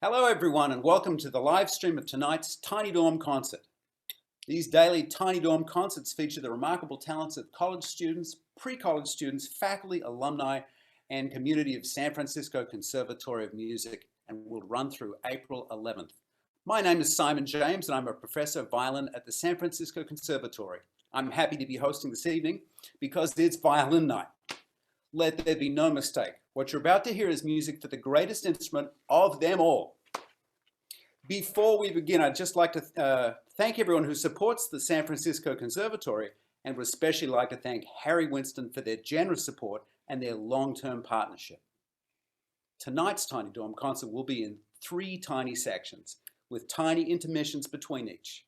Hello everyone and welcome to the live stream of tonight's Tiny Dorm concert. These daily Tiny Dorm concerts feature the remarkable talents of college students, pre-college students, faculty, alumni, and community of San Francisco Conservatory of Music and will run through April 11th. My name is Simon James and I'm a professor of violin at the San Francisco Conservatory. I'm happy to be hosting this evening because it's violin night. Let there be no mistake. What you're about to hear is music for the greatest instrument of them all. Before we begin, I'd just like to thank everyone who supports the San Francisco Conservatory and would especially like to thank Harry Winston for their generous support and their long-term partnership. Tonight's Tiny Dorm concert will be in 3 tiny sections with tiny intermissions between each.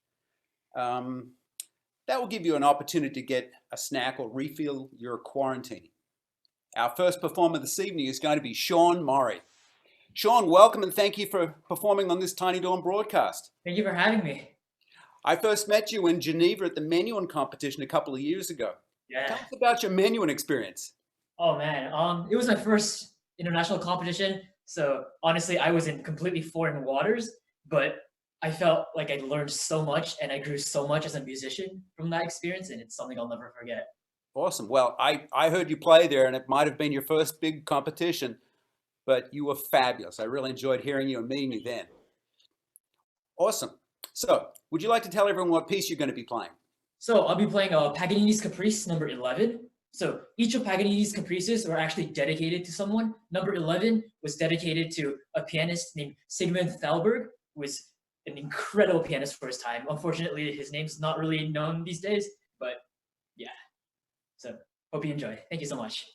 That will give you an opportunity to get a snack or refill your quarantine. Our first performer this evening is going to be Sean Murray. Sean, welcome and thank you for performing on this Tiny Dorm broadcast. Thank you for having me. I first met you in Geneva at the Menuhin competition a couple of years ago. Yeah. Tell us about your Menuhin experience. Oh man, it was my first international competition, so honestly I was in completely foreign waters, but I felt like I learned so much and I grew so much as a musician from that experience, and it's something I'll never forget. Awesome. Well, I heard you play there and it might have been your first big competition, but you were fabulous. I really enjoyed hearing you and meeting you then. Awesome. So, would you like to tell everyone what piece you're going to be playing? So I'll be playing Paganini's Caprice number 11. So each of Paganini's Caprices were actually dedicated to someone. Number 11 was dedicated to a pianist named Sigmund Thalberg, who was an incredible pianist for his time. Unfortunately, his name's not really known these days, but yeah. So hope you enjoy. Thank you so much.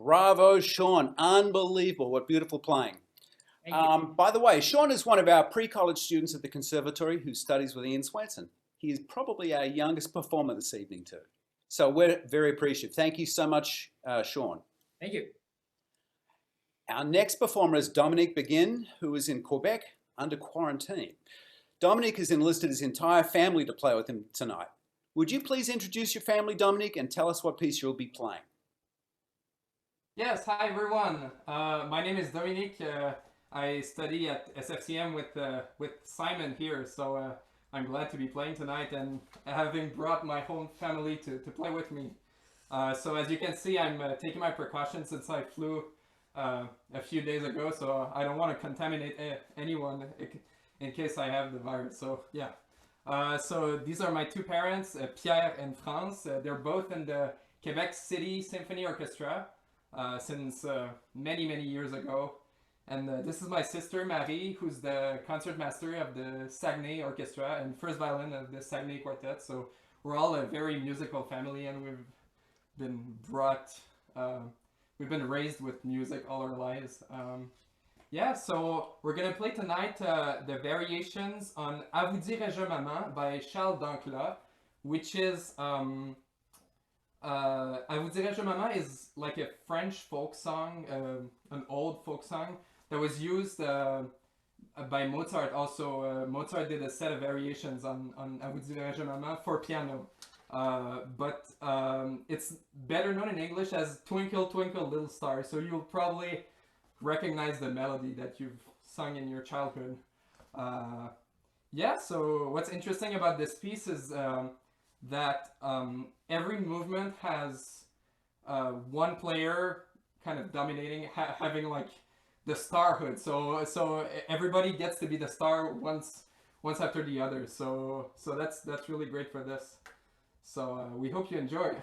Bravo, Sean. Unbelievable. What beautiful playing. Thank you. By the way, Sean is one of our pre-college students at the Conservatory who studies with Ian Swenson. He is probably our youngest performer this evening too. So we're very appreciative. Thank you so much, Sean. Thank you. Our next performer is Dominique Begin, who is in Quebec under quarantine. Dominique has enlisted his entire family to play with him tonight. Would you please introduce your family, Dominique, and tell us what piece you'll be playing? Yes, hi everyone. My name is Dominique. I study at SFCM with Simon here, so I'm glad to be playing tonight and having brought my whole family to play with me. So as you can see, I'm taking my precautions since I flew a few days ago, so I don't want to contaminate anyone in case I have the virus. So yeah. So these are my two parents, Pierre and France. They're both in the Quebec City Symphony Orchestra since many years ago. And this is my sister Marie, who's the concertmaster of the Saguenay Orchestra and first violin of the Saguenay Quartet. So we're all a very musical family, and we've been raised with music all our lives. Yeah, so we're gonna play tonight the variations on À vous dirai-je maman by Charles Dancla, which is À vous dirai-je maman is like a French folk song, an old folk song that was used by Mozart. Also, Mozart did a set of variations on À vous dirai-je maman for piano. But it's better known in English as Twinkle Twinkle Little Star, so you'll probably recognize the melody that you've sung in your childhood. Yeah, so what's interesting about this piece is that every movement has one player kind of dominating, having like the starhood. So everybody gets to be the star once after the other. So that's really great for this. So we hope you enjoy.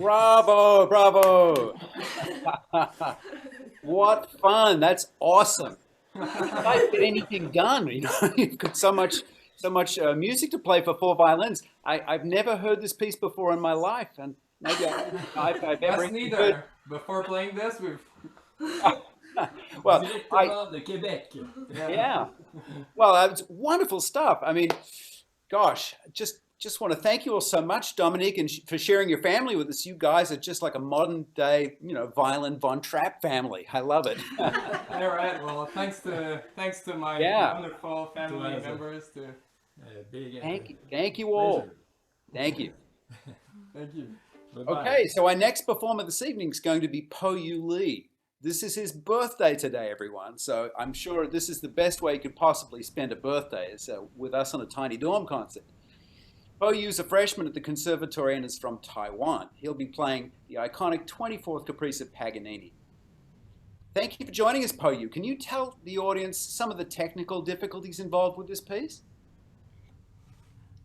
Bravo, bravo. What fun. That's awesome. I've get anything done, you know. You've got so much music to play for 4 violins. I've never heard this piece before in my life, and maybe I've ever Us neither. heard. Before playing this, we've Well, Directement de Québec. yeah. Well, it's wonderful stuff. I mean, gosh, just want to thank you all so much, Dominique, and for sharing your family with us. You guys are just like a modern day, you know, Violin Von Trapp family. I love it. all right. Well, thanks to my wonderful family To us. members. Big Thank you all. pleasure. Thank you. Thank you. Bye-bye. Okay, so our next performer this evening is going to be Poe Yu. This is his birthday today, everyone. So I'm sure this is the best way you could possibly spend a birthday is with us on a Tiny Dorm concert. Poe Yu's a freshman at the Conservatory and is from Taiwan. He'll be playing the iconic 24th Caprice of Paganini. Thank you for joining us, Poe Yu. Can you tell the audience some of the technical difficulties involved with this piece?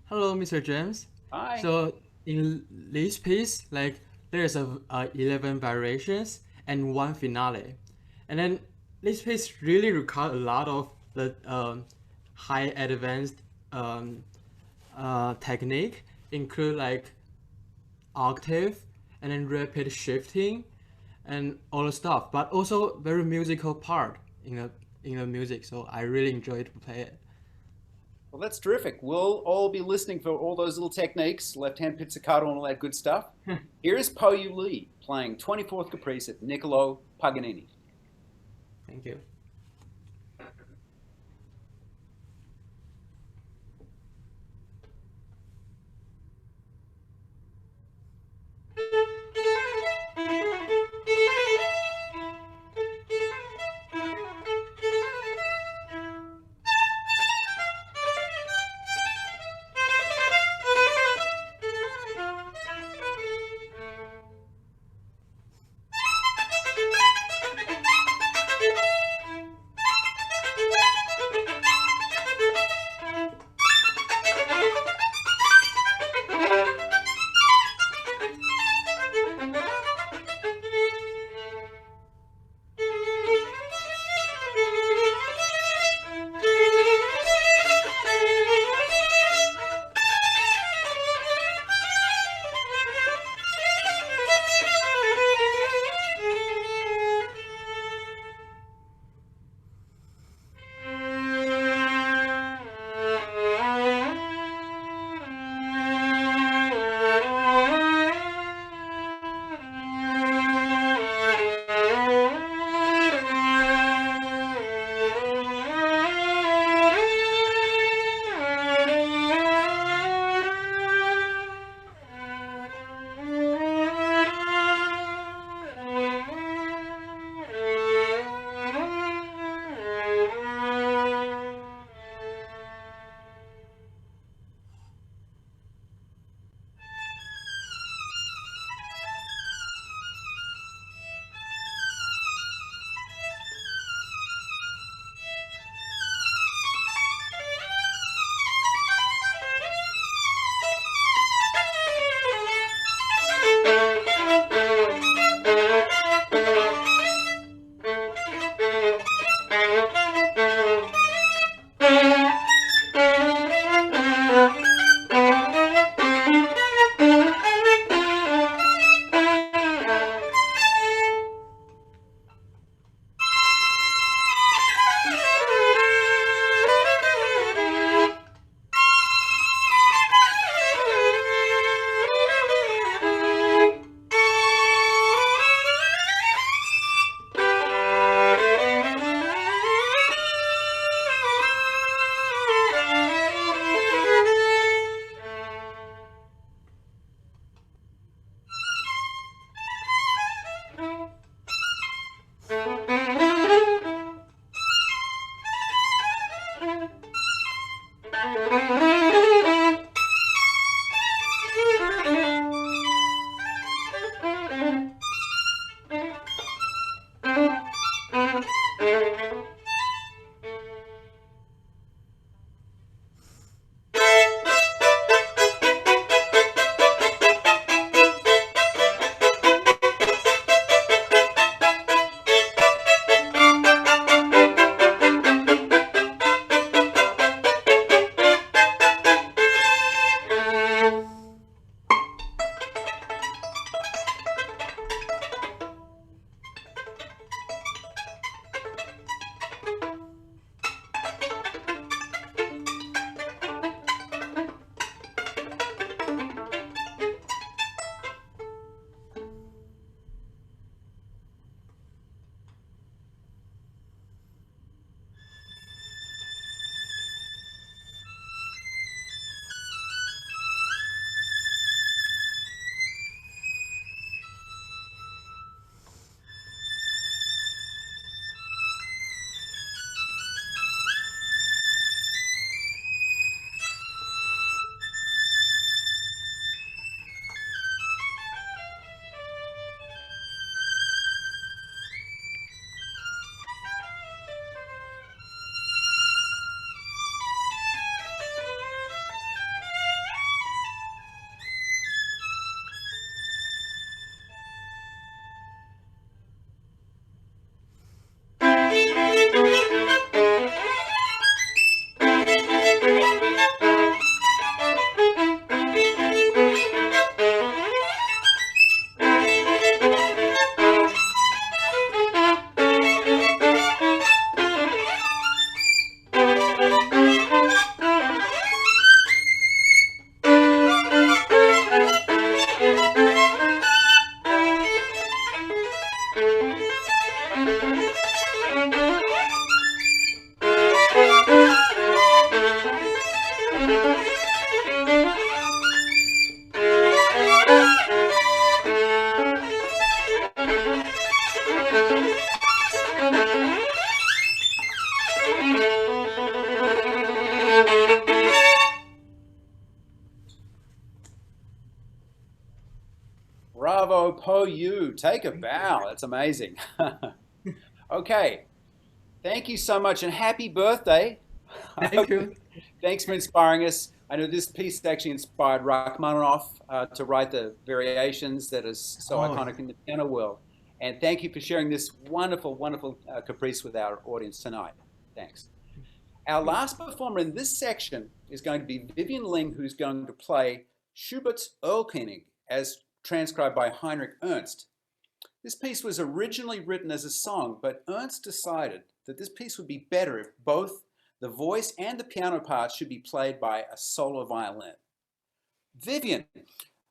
Hello, Mr. James. Hi. So in this piece, like there's 11 variations and 1 finale, and then this piece really requires a lot of the high advanced technique, include like octave and then rapid shifting and all the stuff, but also very musical part in the music. So I really enjoyed to play it. Well, that's terrific. We'll all be listening for all those little techniques, left-hand pizzicato and all that good stuff. Here is Poe Yu playing 24th Caprice at Niccolò Paganini. Thank you. Bravo, Poe Yu. Take a bow. That's amazing. Okay. Thank you so much and happy birthday. Thank you. Thanks for inspiring us. I know this piece actually inspired Rachmaninoff to write the variations that is so Oh, iconic in the piano world. And thank you for sharing this wonderful, wonderful caprice with our audience tonight. Thanks. Our last performer in this section is going to be Vivian Ling, who's going to play Schubert's Erlkönig, as transcribed by Heinrich Ernst. This piece was originally written as a song, but Ernst decided that this piece would be better if both the voice and the piano parts should be played by a solo violin. Vivian,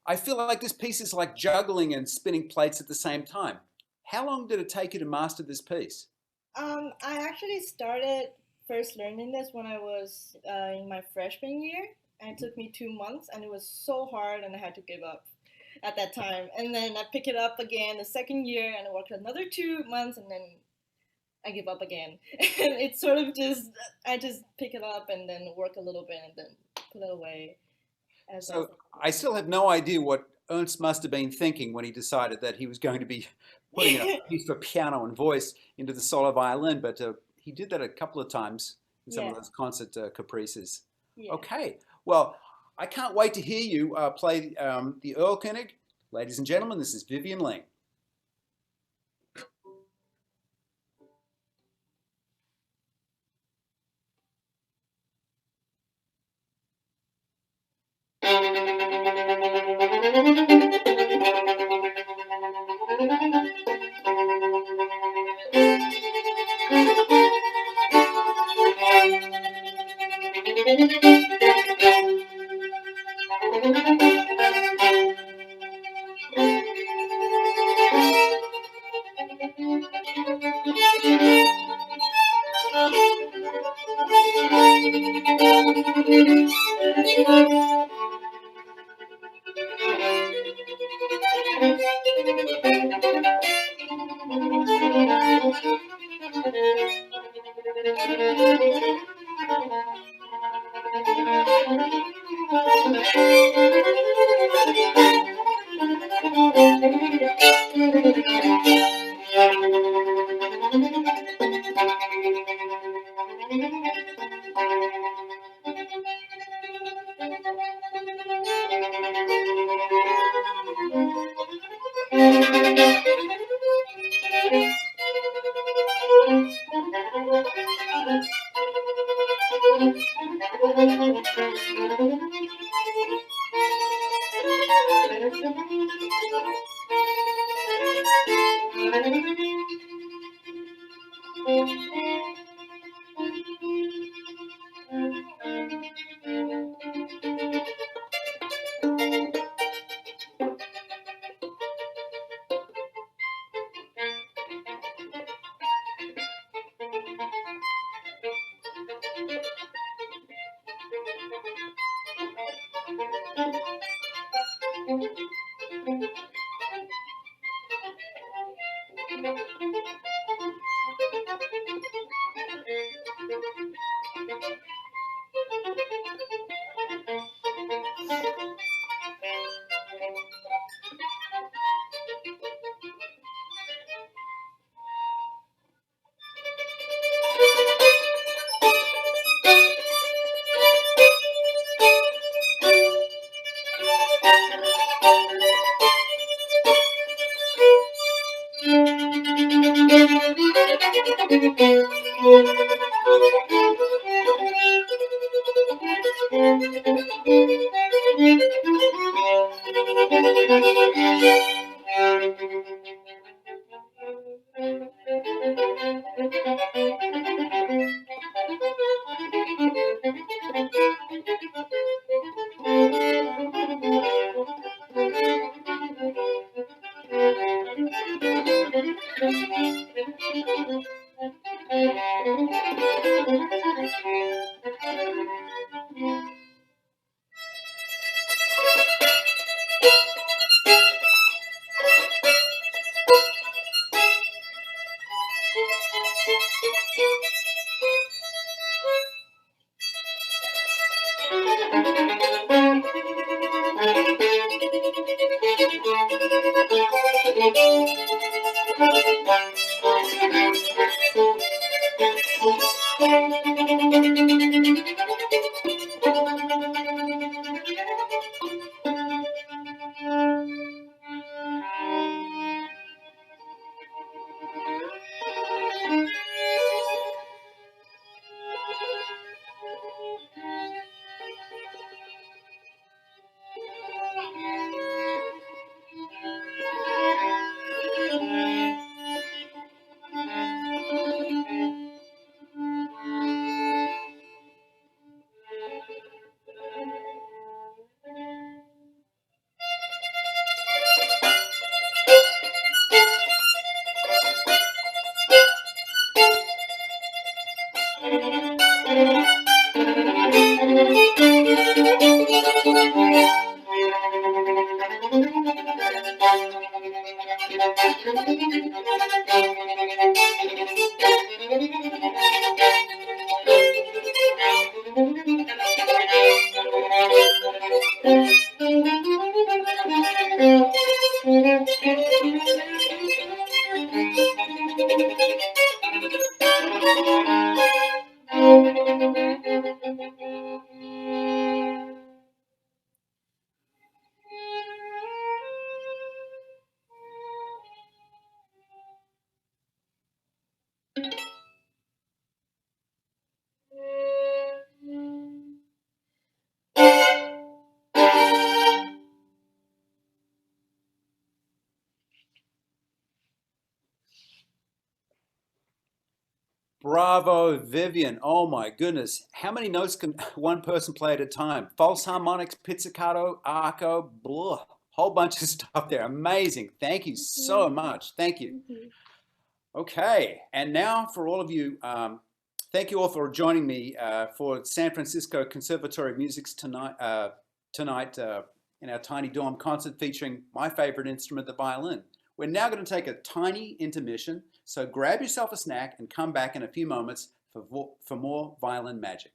I feel like this piece is like juggling and spinning plates at the same time. How long did it take you to master this piece? I actually started first learning this when I was in my freshman year, and it took me 2 months, and it was so hard, and I had to give up at that time. And then I pick it up again the second year, and I worked another 2 months, and then I give up again. And it's sort of just I just pick it up and then work a little bit and then put it away. As So I still have no idea what Ernst must have been thinking when he decided that he was going to be putting a piece for piano and voice into the solo violin, but he did that a couple of times in some of Yeah. those concert caprices. Yeah. Okay, well, I can't wait to hear you play the Erlkönig. Ladies and gentlemen, this is Vivian Ling. Bravo, Vivian. Oh my goodness. How many notes can one person play at a time? False harmonics, pizzicato, arco, blah. Whole bunch of stuff there. Amazing. Thank you so much. Thank you. Okay. And now for all of you, thank you all for joining me for San Francisco Conservatory of Music's tonight in our Tiny Dorm concert featuring my favorite instrument, the violin. We're now going to take a tiny intermission, so grab yourself a snack and come back in a few moments for more violin magic.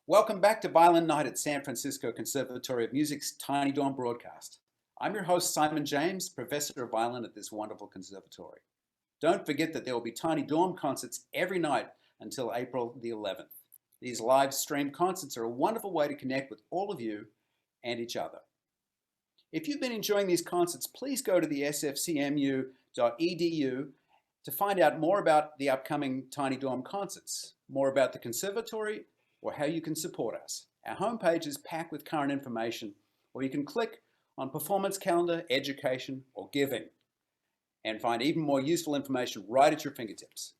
Welcome back to Violin Night at San Francisco Conservatory of Music's Tiny Dorm broadcast. I'm your host, Simon James, professor of violin at this wonderful conservatory. Don't forget that there will be Tiny Dorm concerts every night until April the 11th. These live stream concerts are a wonderful way to connect with all of you and each other. If you've been enjoying these concerts, please go to the sfcmu.edu to find out more about the upcoming Tiny Dorm concerts, more about the conservatory, or how you can support us. Our homepage is packed with current information, or you can click on Performance Calendar, Education, or Giving, and find even more useful information right at your fingertips.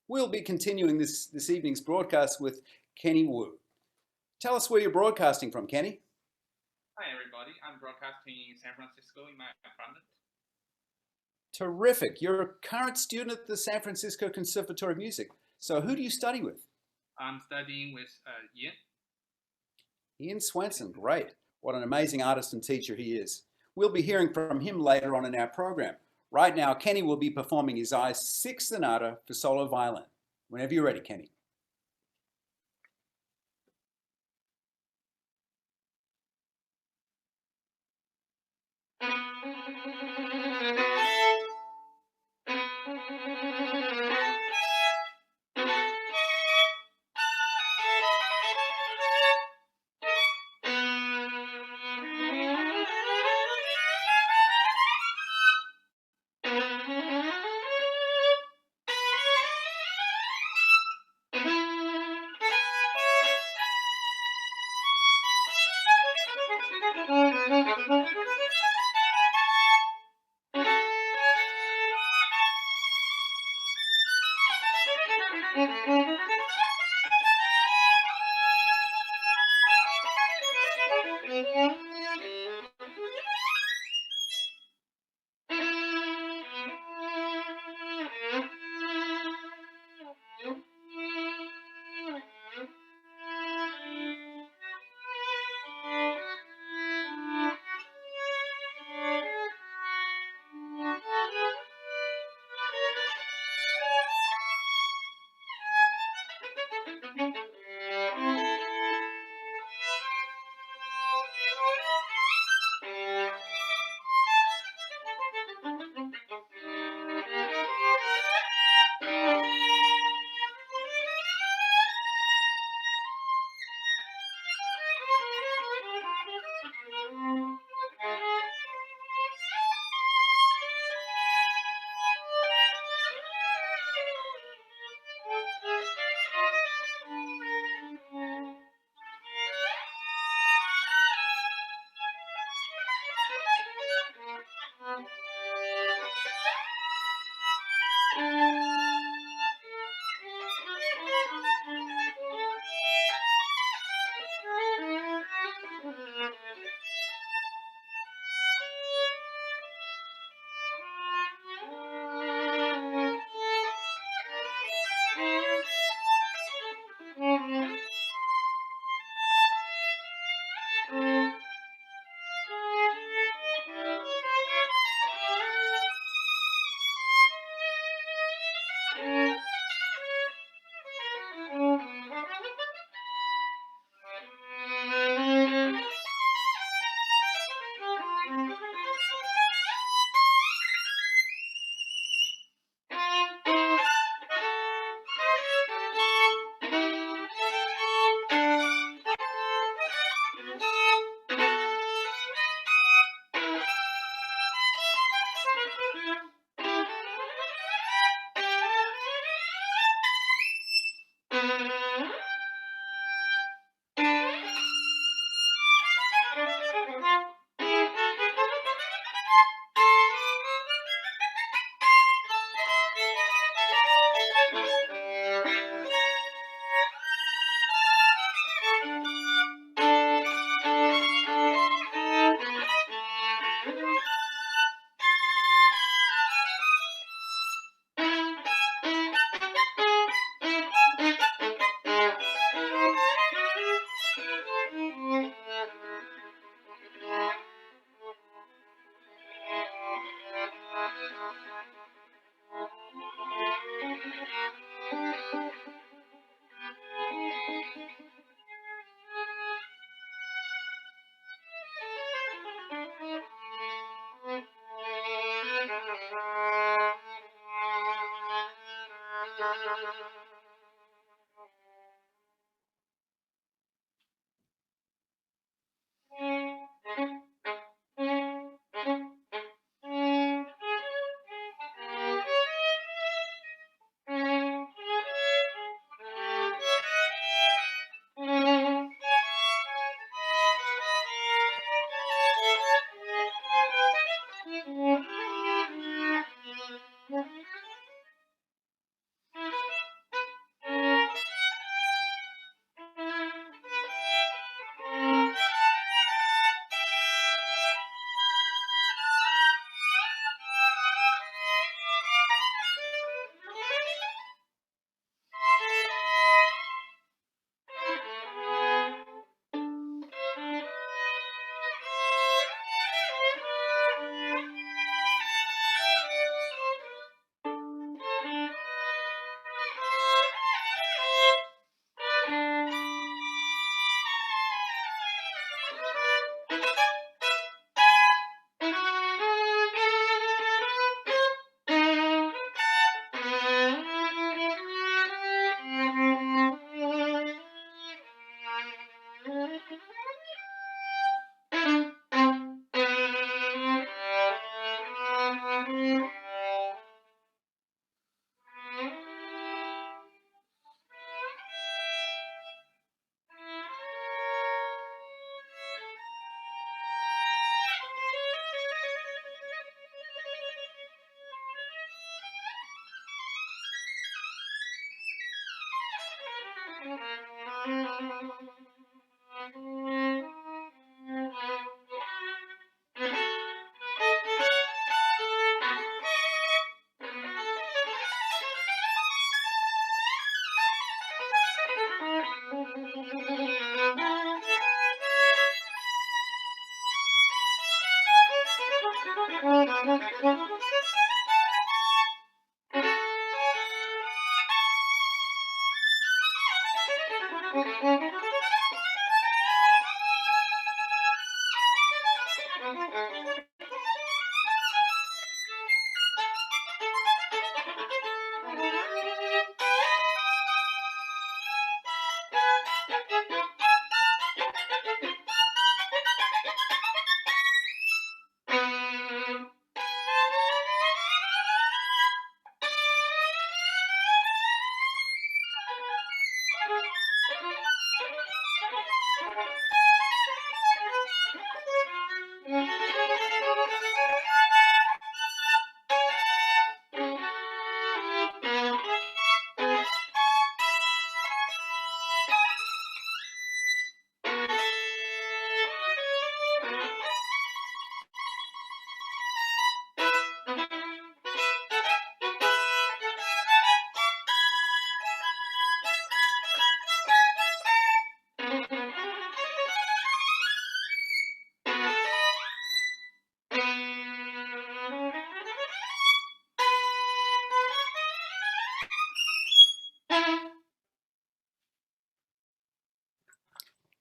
We'll be continuing this evening's broadcast with Kenny Wu. Tell us where you're broadcasting from, Kenny. Hi everybody, I'm broadcasting in San Francisco in my apartment. Terrific. You're a current student at the San Francisco Conservatory of Music. So who do you study with? I'm studying with Ian. Ian Swenson, great. What an amazing artist and teacher he is. We'll be hearing from him later on in our program. Right now, Kenny will be performing his I-6 Sonata for solo violin. Whenever you're ready, Kenny.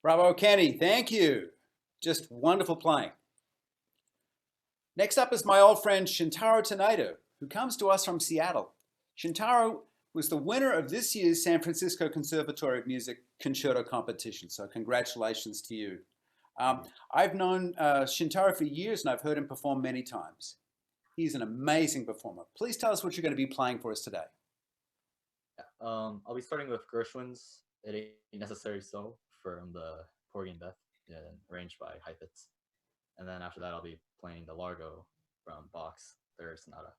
Bravo, Kenny. Thank you. Just wonderful playing. Next up is my old friend Shintaro Oue, who comes to us from Seattle. Shintaro was the winner of this year's San Francisco Conservatory of Music Concerto competition, so congratulations to you. I've known Shintaro for years and I've heard him perform many times. He's an amazing performer. Please tell us what you're going to be playing for us today. I'll be starting with Gershwin's It Ain't Necessary So from the Porgy and Beth, arranged by Heifetz. And then after that, I'll be playing the Largo from Bach's Third Sonata.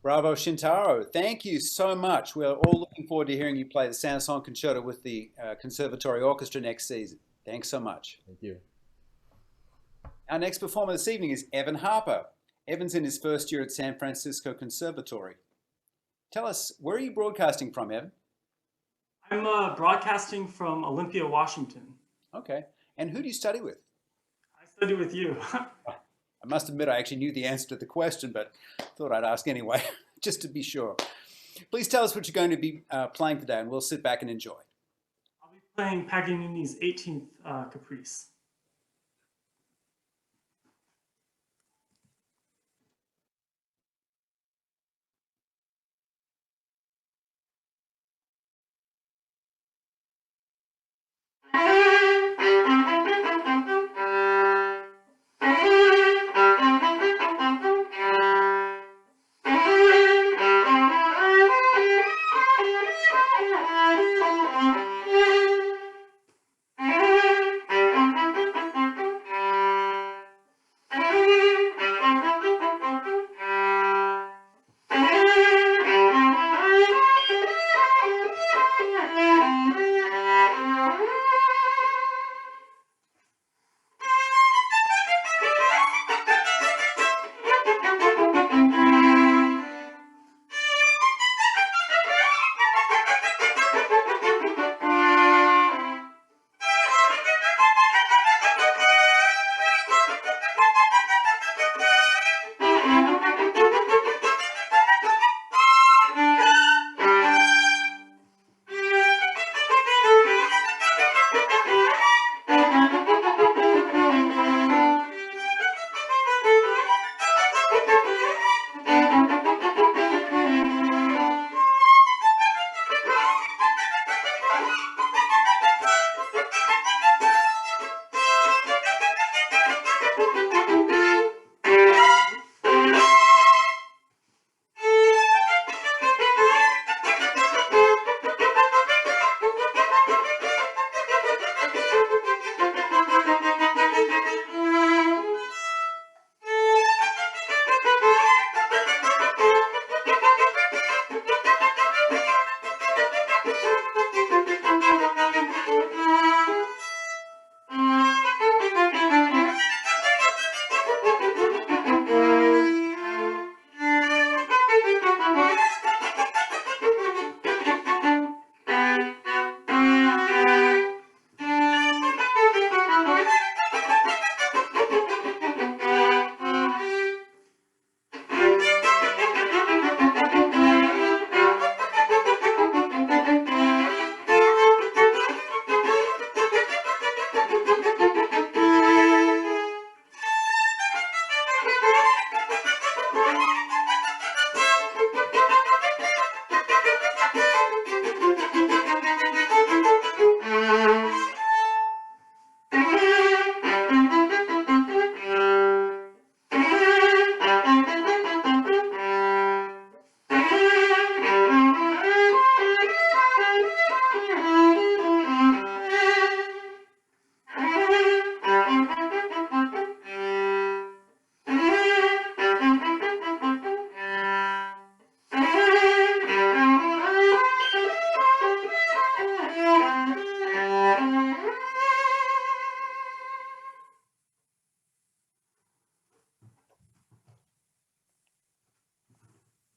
Bravo, Shintaro. Thank you so much. We're all looking forward to hearing you play the Saint-Saëns Concerto with the Conservatory Orchestra next season. Thanks so much. Thank you. Our next performer this evening is Evan Harper. Evan's in his first year at San Francisco Conservatory. Tell us, where are you broadcasting from, Evan? I'm broadcasting from Olympia, Washington. Okay. And who do you study with? I study with you. I must admit I actually knew the answer to the question, but thought I'd ask anyway, just to be sure. Please tell us what you're going to be playing today, and we'll sit back and enjoy. I'll be playing Paganini's 18th Caprice.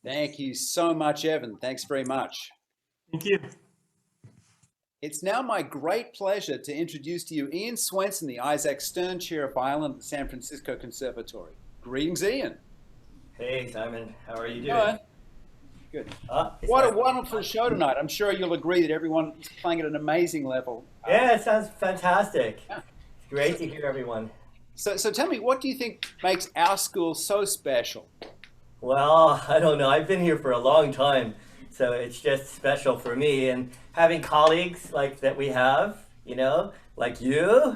Thank you so much, Evan. Thanks very much. Thank you. It's now my great pleasure to introduce to you Ian Swenson, the Isaac Stern Chair of Violin at the San Francisco Conservatory. Greetings, Ian. Hey, Simon. How are you doing? Good. Good. What a wonderful show tonight. I'm sure you'll agree that everyone is playing at an amazing level. Yeah, it sounds fantastic. Yeah. It's great to hear everyone. So tell me, what do you think makes our school so special? Well, I don't know. I've been here for a long time, so it's just special for me. And having colleagues like that we have, you know, like you,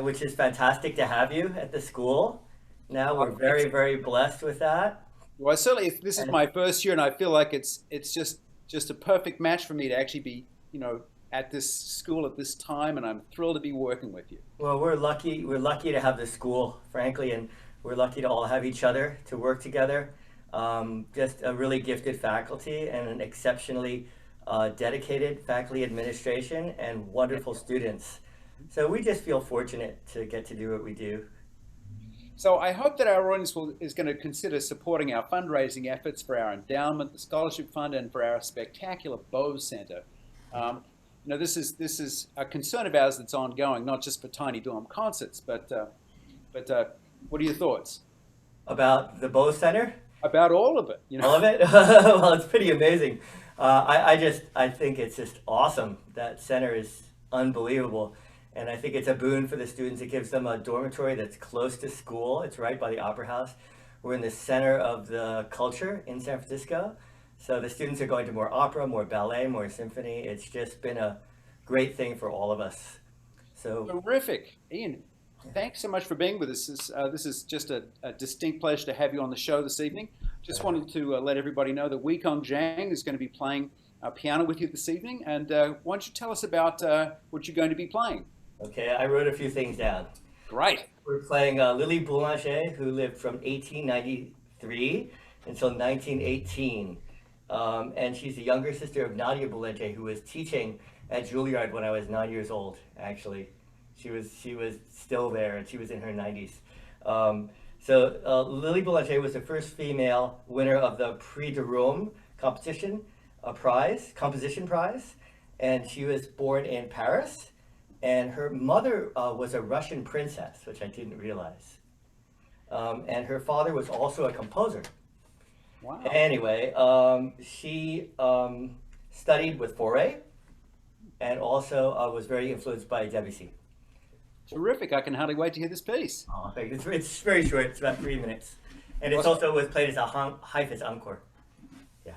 which is fantastic to have you at the school. Now we're very, very blessed with that. Well, certainly this is my first year, and I feel like it's just a perfect match for me to actually be, you know, at this school at this time, and I'm thrilled to be working with you. Well, we're lucky. We're lucky to have this school, frankly, and we're lucky to all have each other to work together. Just a really gifted faculty and an exceptionally dedicated faculty administration and wonderful students. So we just feel fortunate to get to do what we do. So I hope that our audience is going to consider supporting our fundraising efforts for our endowment, the scholarship fund, and for our spectacular Bow Center. This is a concern of ours that's ongoing, not just for Tiny Dorm concerts, but what are your thoughts about the Bow Center? About all of it, All of it? Well, it's pretty amazing. I think it's just awesome. That center is unbelievable. And I think it's a boon for the students. It gives them a dormitory that's close to school. It's right by the Opera House. We're in the center of the culture in San Francisco. So the students are going to more opera, more ballet, more symphony. It's just been a great thing for all of us. So terrific. Ian, thanks so much for being with us. This is just a distinct pleasure to have you on the show this evening. Just wanted to let everybody know that Weikong Zhang is going to be playing piano with you this evening. And why don't you tell us about what you're going to be playing? Okay, I wrote a few things down. Great. We're playing Lily Boulanger, who lived from 1893 until 1918. And she's the younger sister of Nadia Boulanger, who was teaching at Juilliard when I was 9 years old, actually. She was still there, and she was in her 90s. So Lily Boulanger was the first female winner of the Prix de Rome composition prize, and she was born in Paris. And her mother was a Russian princess, which I didn't realize. And her father was also a composer. Wow. Anyway, she studied with Fauré and also was very influenced by Debussy. Terrific. I can hardly wait to hear this piece. Oh, thank you. It's very short. It's about 3 minutes. And it's also was played as a Hafiz encore. Yeah.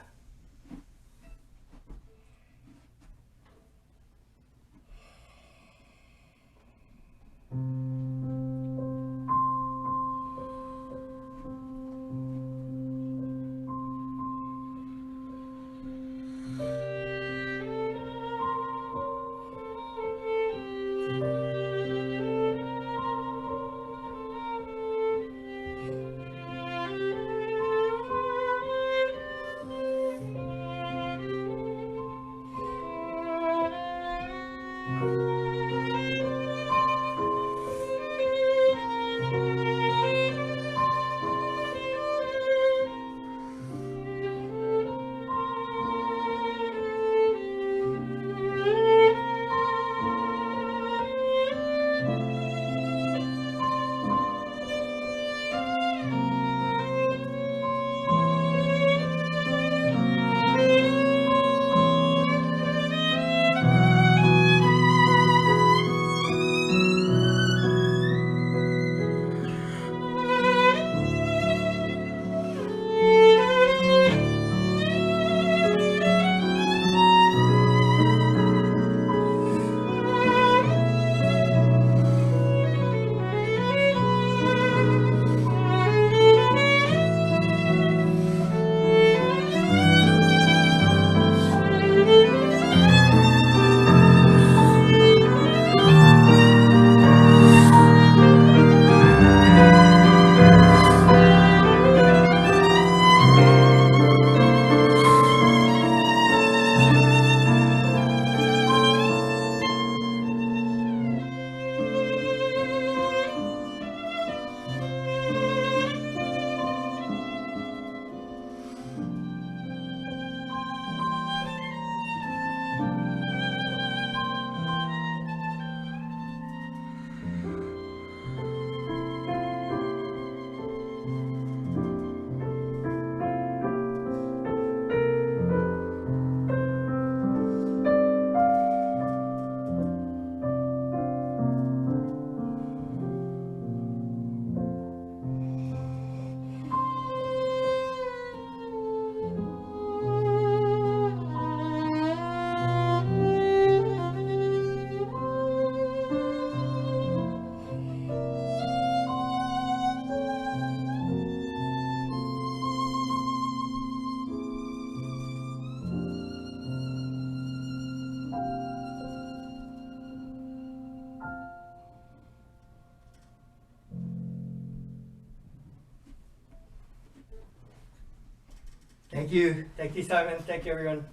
Thank you. Thank you, Simon. Thank you, everyone.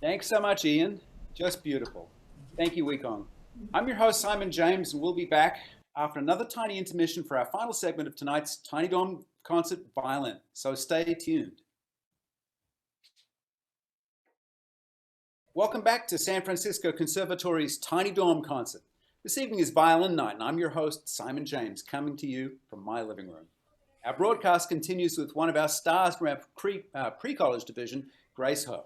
Thanks so much, Ian. Just beautiful. Thank you, Wekong. I'm your host, Simon James, and we'll be back after another tiny intermission for our final segment of tonight's Tiny Dorm Concert Violin. So stay tuned. Welcome back to San Francisco Conservatory's Tiny Dorm Concert. This evening is Violin Night, and I'm your host, Simon James, coming to you from my living room. Our broadcast continues with one of our stars from our pre-college division, Grace Ho.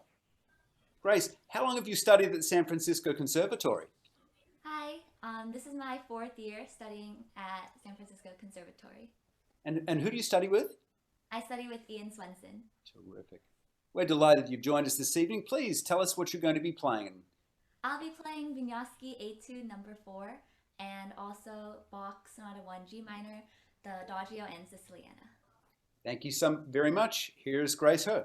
Grace, how long have you studied at the San Francisco Conservatory? Hi, this is my 4th year studying at San Francisco Conservatory. And who do you study with? I study with Ian Swenson. Terrific. We're delighted you've joined us this evening. Please tell us what you're going to be playing. I'll be playing Vinyavsky Etude number 4 and also Bach Sonata 1 G minor, the Adagio and Siciliana. Thank you so very much. Here's Grace Ho.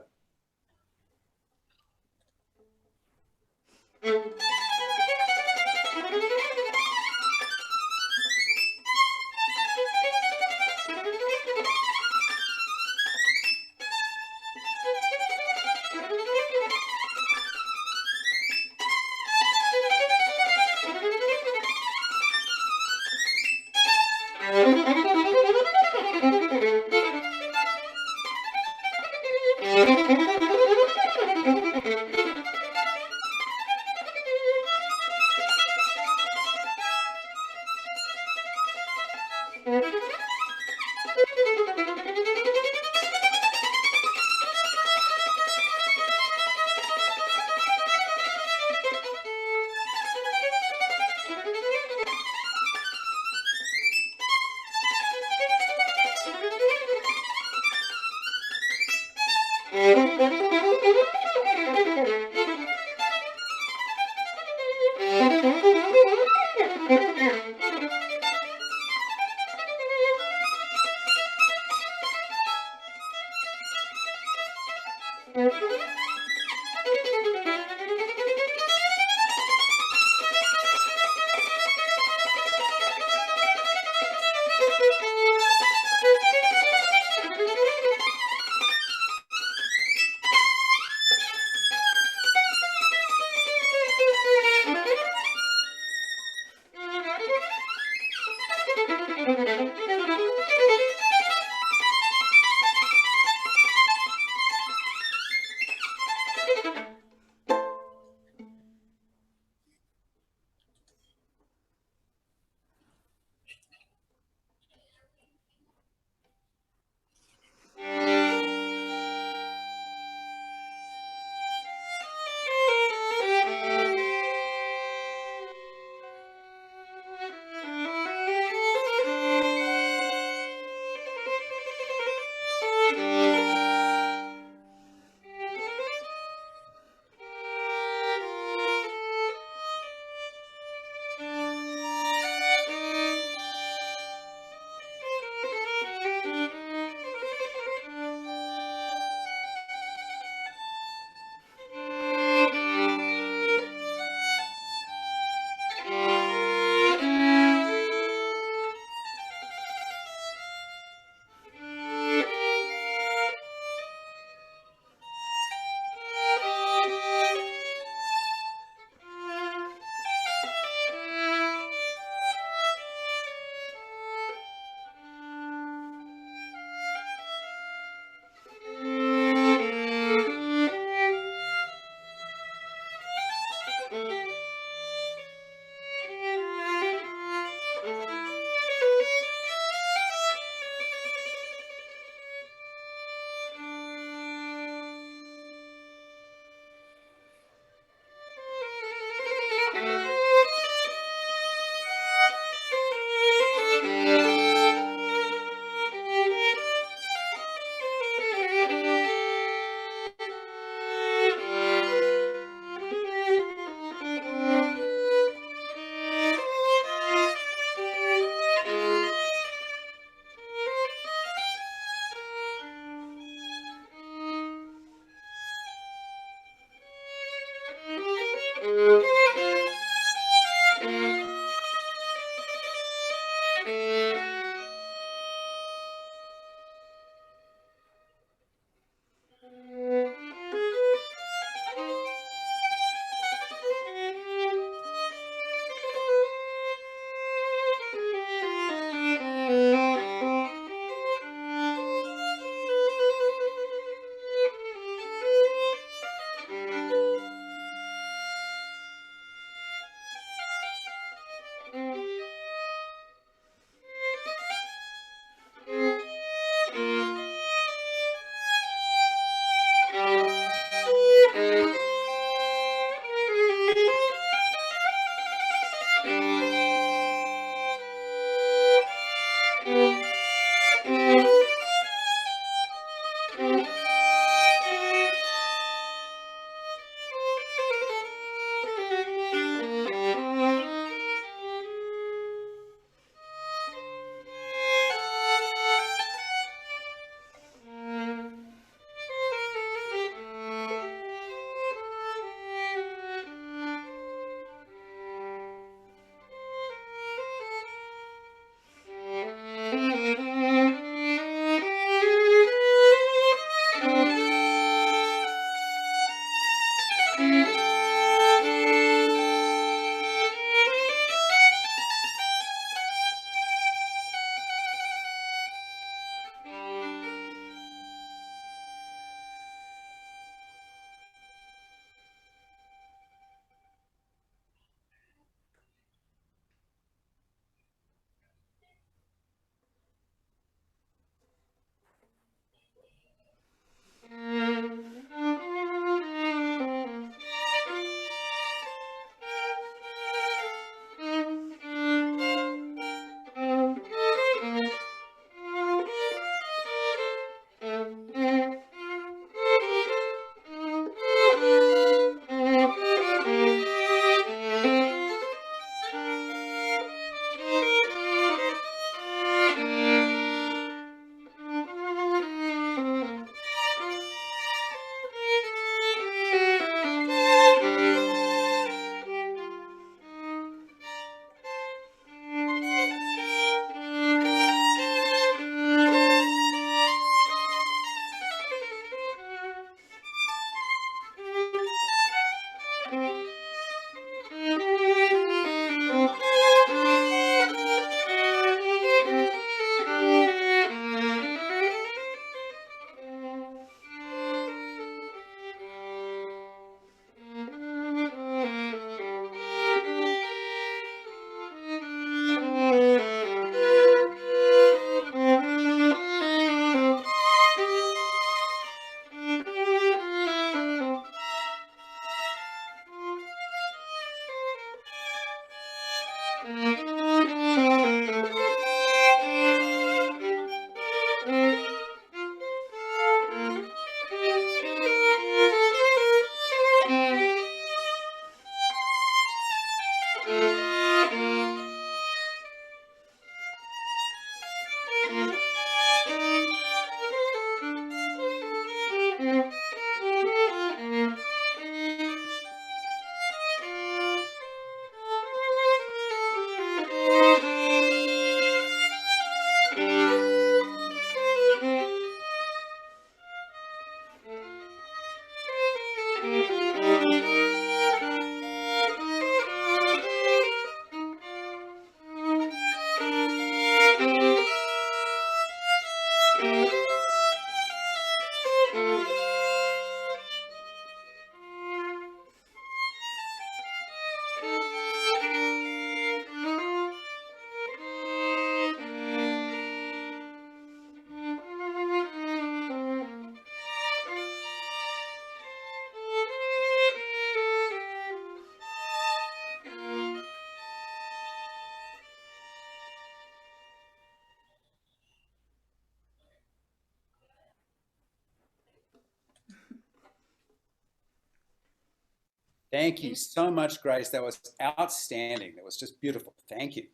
Thank you so much, Grace. That was outstanding. That was just beautiful. Thank you.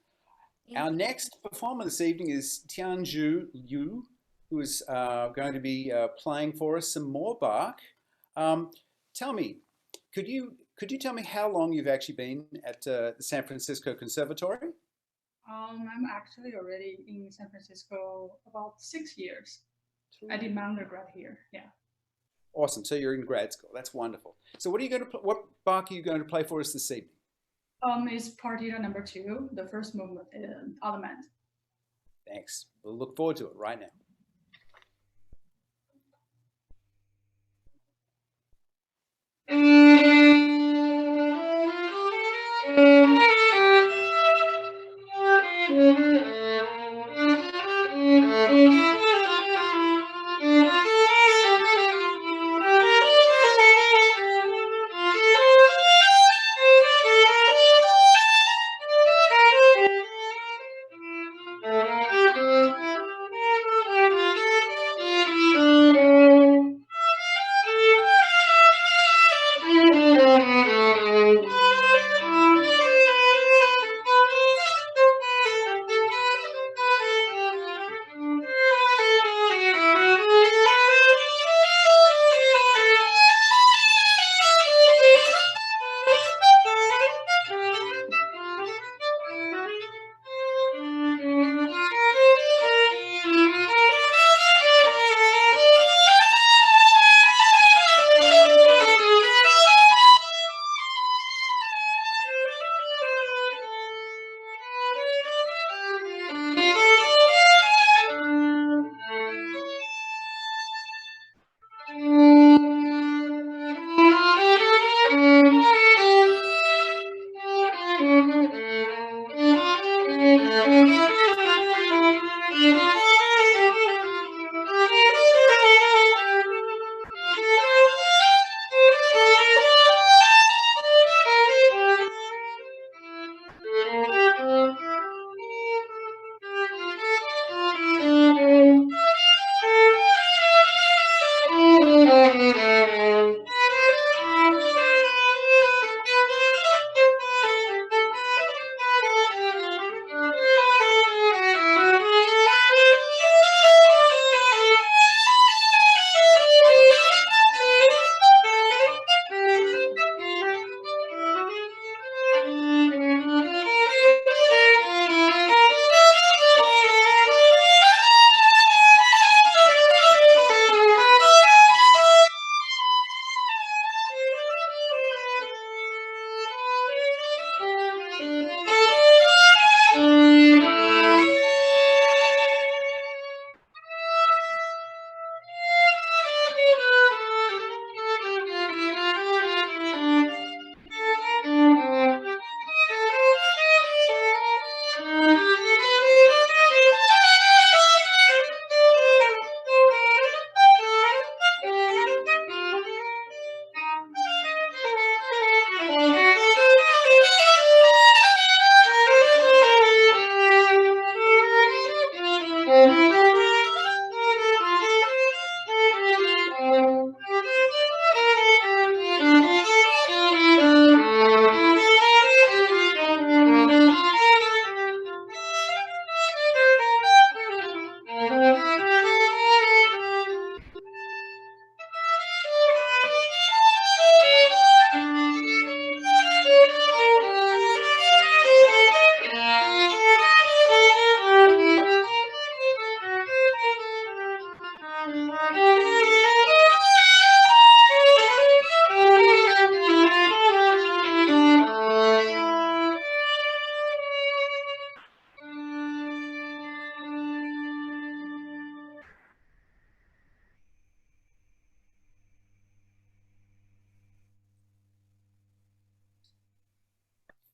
Our next performer this evening is Anju Yu, who is going to be playing for us some more Bach. Tell me, could you tell me how long you've actually been at the San Francisco Conservatory? I'm actually already in San Francisco about 6 years. I did my undergrad here. Yeah. Awesome. So you're in grad school. That's wonderful. So what Bach are you going to play for us this evening? It's Partita number 2, the first movement in Allemande. Thanks. We'll look forward to it right now.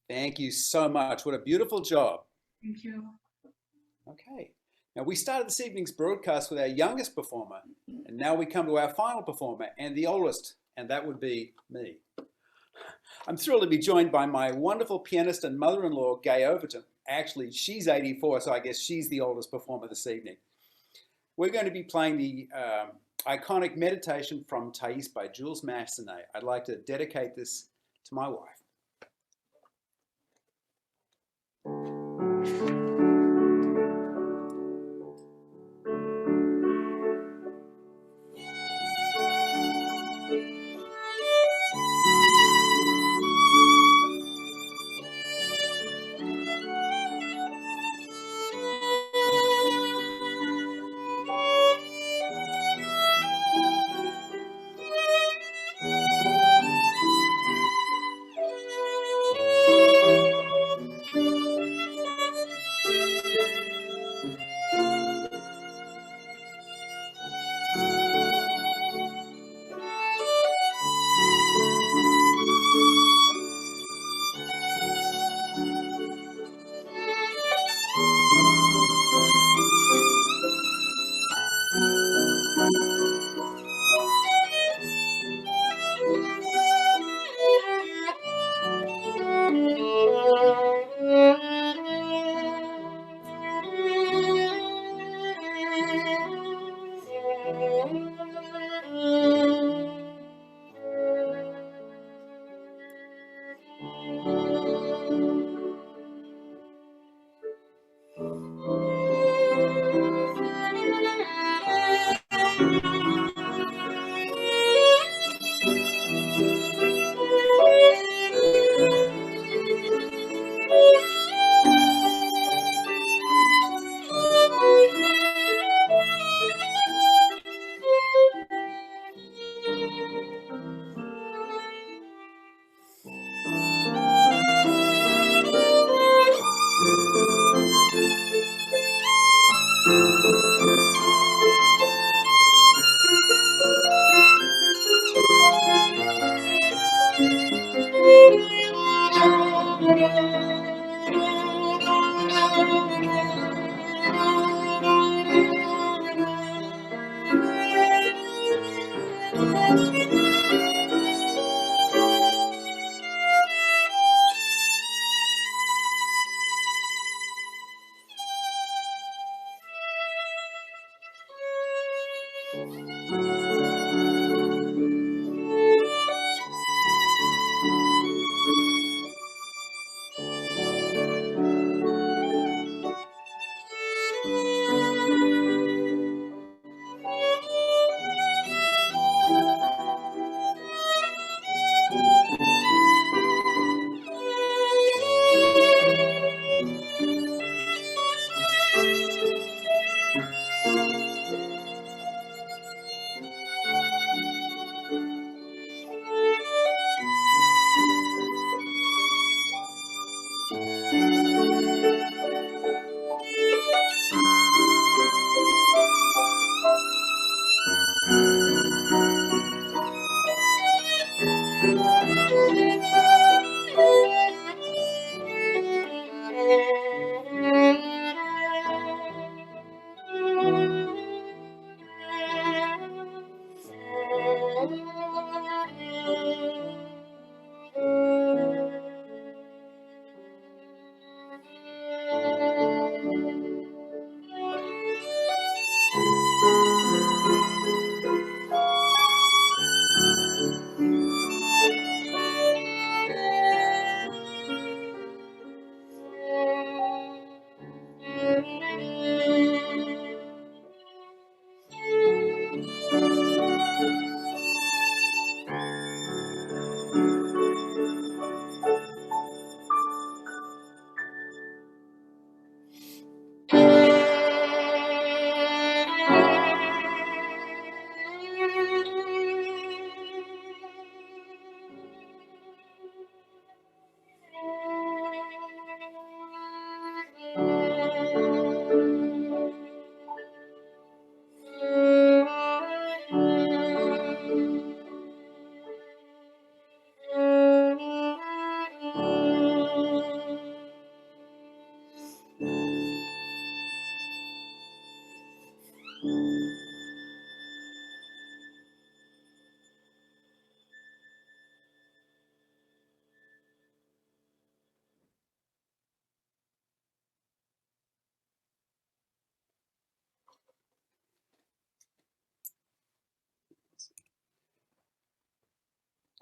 Thank you so much. What a beautiful job. Thank you. Okay. Now we started this evening's broadcast with our youngest performer, and now we come to our final performer and the oldest, and that would be me. I'm thrilled to be joined by my wonderful pianist and mother-in-law, Gay Overton. Actually, she's 84, so I guess she's the oldest performer this evening. We're going to be playing the iconic Meditation from Thais by Jules Massenet. I'd like to dedicate this to my wife.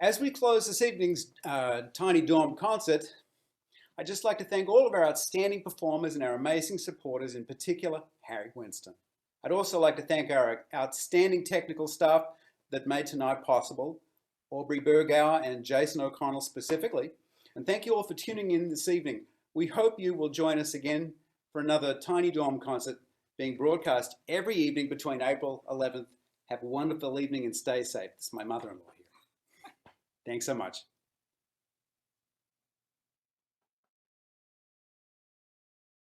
As we close this evening's Tiny Dorm concert, I'd just like to thank all of our outstanding performers and our amazing supporters, in particular, Harry Winston. I'd also like to thank our outstanding technical staff that made tonight possible, Aubrey Bergauer and Jason O'Connell specifically. And thank you all for tuning in this evening. We hope you will join us again for another Tiny Dorm concert being broadcast every evening between April 11th. Have a wonderful evening and stay safe. This is my mother-in-law here. Thanks so much.